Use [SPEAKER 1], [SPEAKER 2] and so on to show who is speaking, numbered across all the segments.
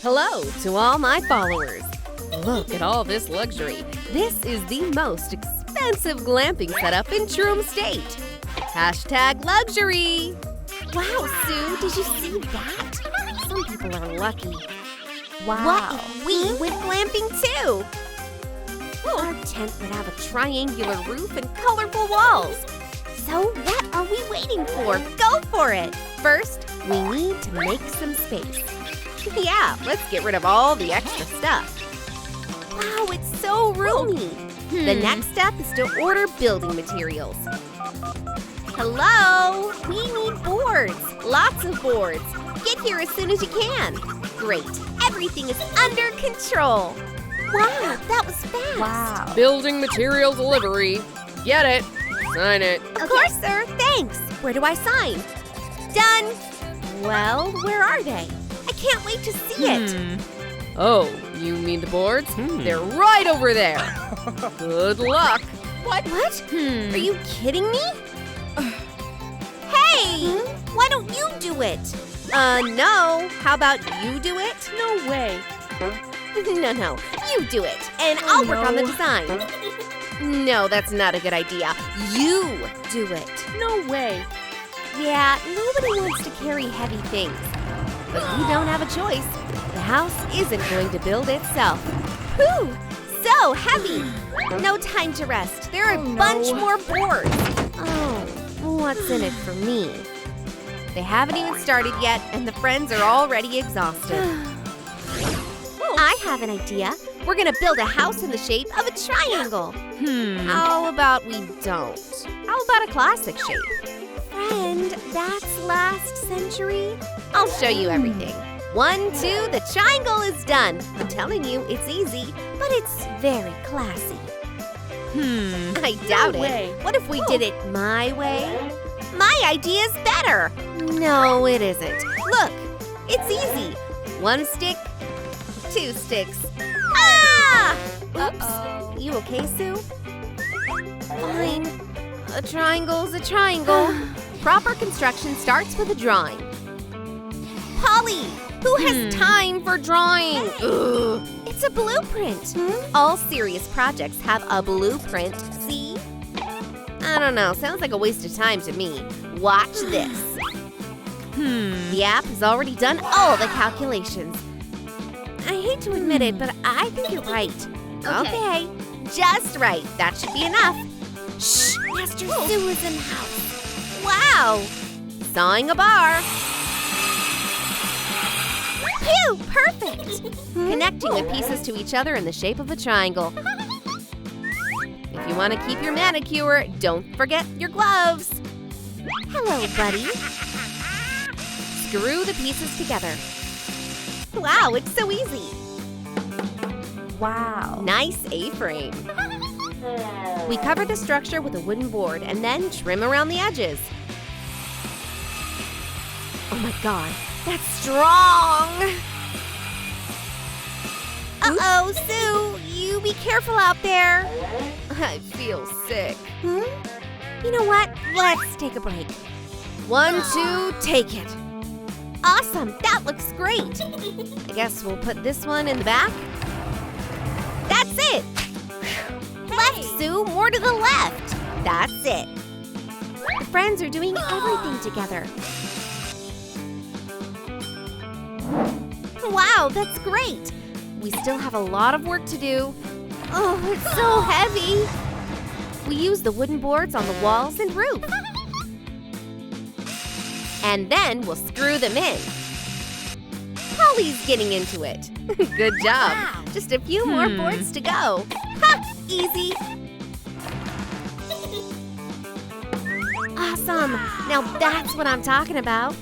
[SPEAKER 1] Hello to all my followers. Look at all this luxury. This is the most expensive glamping setup in Troom State. Hashtag luxury. Wow, Sue, did you see that? Some people are lucky.
[SPEAKER 2] Wow.
[SPEAKER 1] What if we went glamping too? Our tent would have a triangular roof and colorful walls. So what are we waiting for? Go for it! First, we need to make some space. Yeah, let's get rid of all the extra stuff. Wow, it's so roomy. The next step is to order building materials. Hello? We need boards. Lots of boards. Get here as soon as you can. Great. Everything is under control. Wow, that was fast.
[SPEAKER 2] Wow.
[SPEAKER 3] Building material delivery. Get it. Sign it.
[SPEAKER 1] Of course, sir. Thanks. Where do I sign? Done. Well, where are they? I can't wait to see it.
[SPEAKER 3] Oh, you mean the boards? They're right over there. Good luck.
[SPEAKER 1] What? Are you kidding me? Hey! Why don't you do it? No. How about you do it?
[SPEAKER 2] No way.
[SPEAKER 1] No. You do it, and I'll work on the design. No, that's not a good idea. You do it.
[SPEAKER 2] No way.
[SPEAKER 1] Yeah, nobody wants to carry heavy things. But you don't have a choice. The house isn't going to build itself. Whew! So heavy! No time to rest. There are a bunch more boards. Oh, what's in it for me? They haven't even started yet, and the friends are already exhausted. I have an idea. We're gonna build a house in the shape of a triangle. How about we don't? How about a classic shape? Friend, that's last century. I'll show you everything. 1, 2, the triangle is done. I'm telling you, it's easy, but it's very classy. I doubt it. What if we did it my way? My idea's better. No, it isn't. Look, it's easy. 1 stick, 2 sticks. Ah! Oops. You okay, Sue? Fine. A triangle's a triangle. Proper construction starts with a drawing. Polly, who has time for drawing? Ugh. It's a blueprint. All serious projects have a blueprint, see? I don't know, sounds like a waste of time to me. Watch this. The app has already done all the calculations. I hate to admit it, but I think you're right. Okay, just right. That should be enough. Shh, Master Sue is in the house. Wow, sawing a bar. Phew, perfect. Connecting the pieces to each other in the shape of a triangle. If you want to keep your manicure, don't forget your gloves. Hello, buddy. Screw the pieces together. Wow, it's so easy.
[SPEAKER 2] Wow.
[SPEAKER 1] Nice A-frame. We cover the structure with a wooden board and then trim around the edges. Oh my God, that's strong! Uh-oh, Sue, you be careful out there. I feel sick. You know what? Let's take a break. 1, 2, take it. Awesome, that looks great. I guess we'll put this one in the back. That's it. Left, Sue, more to the left. That's it. The friends are doing everything together. Wow, that's great. We still have a lot of work to do. Oh, it's so heavy. We use the wooden boards on the walls and roof. And then we'll screw them in. Polly's getting into it. Good job. Just a few more boards to go. Ha! Easy. Awesome. Now that's what I'm talking about.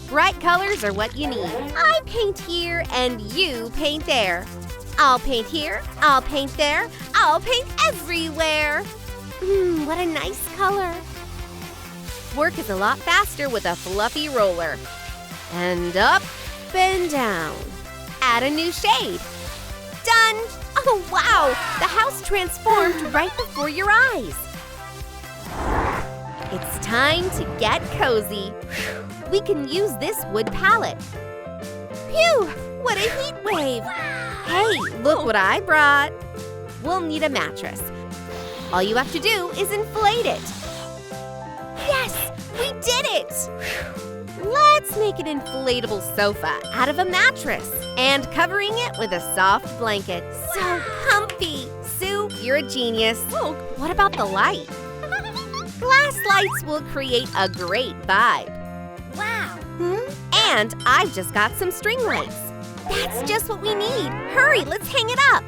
[SPEAKER 1] Bright colors are what you need. I paint here and you paint there. I'll paint here, I'll paint there, I'll paint everywhere. What a nice color. Work is a lot faster with a fluffy roller. And up and down. Add a new shade. Done! Oh wow, the house transformed right before your eyes. It's time to get cozy. We can use this wood palette. Phew! What a heat wave! Hey, look what I brought! We'll need a mattress. All you have to do is inflate it. Yes! We did it! Let's make an inflatable sofa out of a mattress and covering it with a soft blanket. So comfy! Sue, you're a genius. Oh, what about the light? Glass lights will create a great vibe. Wow! And I've just got some string lights. That's just what we need. Hurry, let's hang it up.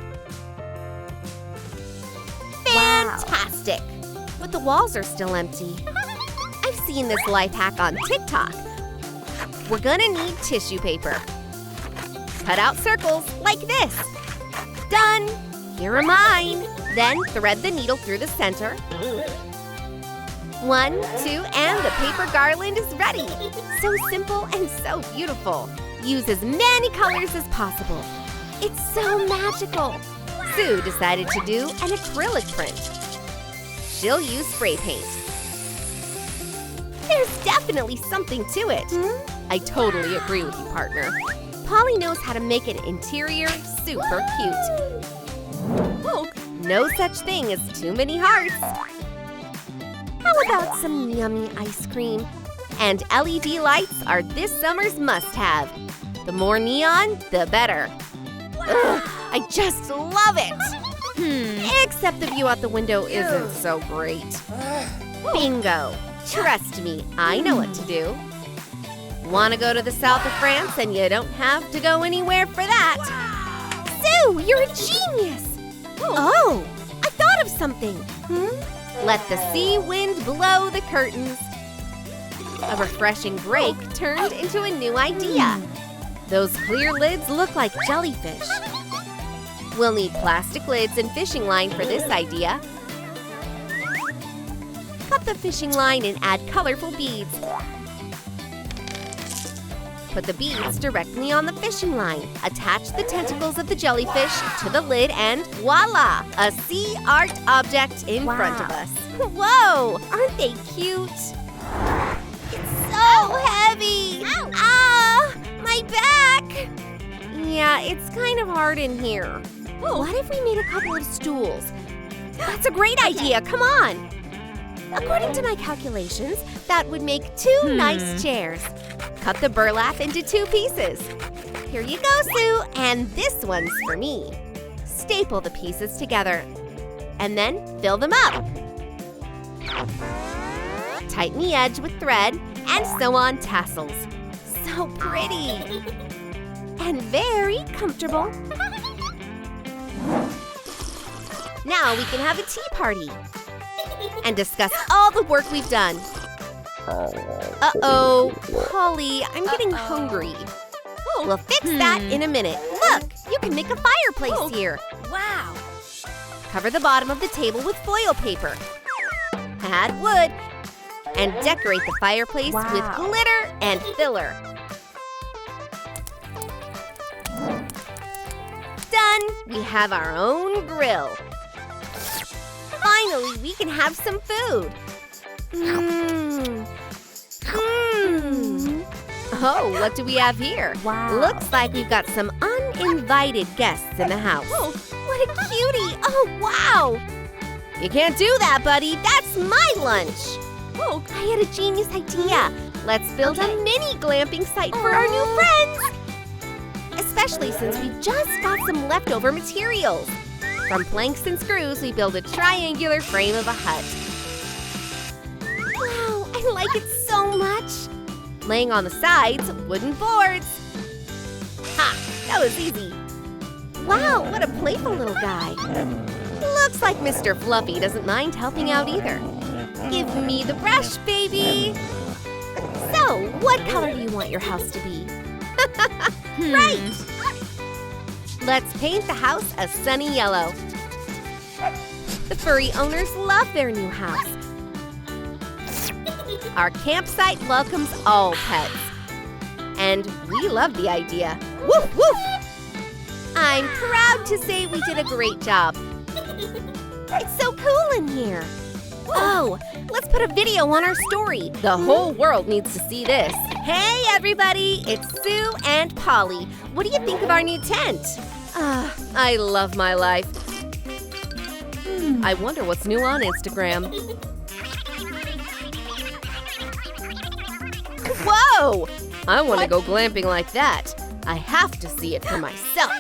[SPEAKER 1] Fantastic! But the walls are still empty. I've seen this life hack on TikTok. We're gonna need tissue paper. Cut out circles like this. Done! Here are mine. Then thread the needle through the center. 1, 2, and the paper garland is ready. So simple and so beautiful. Use as many colors as possible. It's so magical. Sue decided to do an acrylic print. She'll use spray paint. There's definitely something to it. I totally agree with you, partner. Polly knows how to make an interior super cute. Oh, no such thing as too many hearts. How about some yummy ice cream? And LED lights are this summer's must-have. The more neon, the better. Ugh, I just love it! Except the view out the window isn't so great. Bingo! Trust me, I know what to do. Want to go to the south of France and you don't have to go anywhere for that. Sue, you're a genius! Oh, I thought of something. Let the sea wind blow the curtains. A refreshing break turned into a new idea. Those clear lids look like jellyfish. We'll need plastic lids and fishing line for this idea. Cut the fishing line and add colorful beads. Put the beads directly on the fishing line. Attach the tentacles of the jellyfish to the lid and voila! A sea art object in front of us. Whoa! Aren't they cute? It's so heavy! Ah! My back! Yeah, it's kind of hard in here. What if we made a couple of stools? That's a great idea! Come on! According to my calculations, that would make 2 nice chairs. Cut the burlap into 2 pieces. Here you go, Sue, and this one's for me. Staple the pieces together, and then fill them up. Tighten the edge with thread and sew on tassels. So pretty! And very comfortable. Now we can have a tea party and discuss all the work we've done. Uh-oh, Polly, I'm getting hungry. We'll fix that in a minute. Look, you can make a fireplace here. Wow. Cover the bottom of the table with foil paper. Add wood. And decorate the fireplace with glitter and filler. Done! We have our own grill. Finally, we can have some food. Oh, what do we have here?
[SPEAKER 2] Wow.
[SPEAKER 1] Looks like we've got some uninvited guests in the house. Oh, what a cutie! Oh, wow! You can't do that, buddy. That's my lunch. Oh, I had a genius idea. Let's build a mini glamping site for our new friends. Especially since we just got some leftover materials. From planks and screws, we build a triangular frame of a hut. Wow, I like it so much. Laying on the sides, wooden boards. Ha! That was easy. Wow, what a playful little guy. Looks like Mr. Fluffy doesn't mind helping out either. Give me the brush, baby. So, what color do you want your house to be? Right! Let's paint the house a sunny yellow. The furry owners love their new house. Our campsite welcomes all pets. And we love the idea. Woof, woof! I'm proud to say we did a great job. It's so cool in here. Oh, let's put a video on our story. The whole world needs to see this. Hey everybody, it's Sue and Polly. What do you think of our new tent?
[SPEAKER 3] I love my life. I wonder what's new on Instagram.
[SPEAKER 1] Whoa!
[SPEAKER 3] I want to go glamping like that. I have to see it for myself.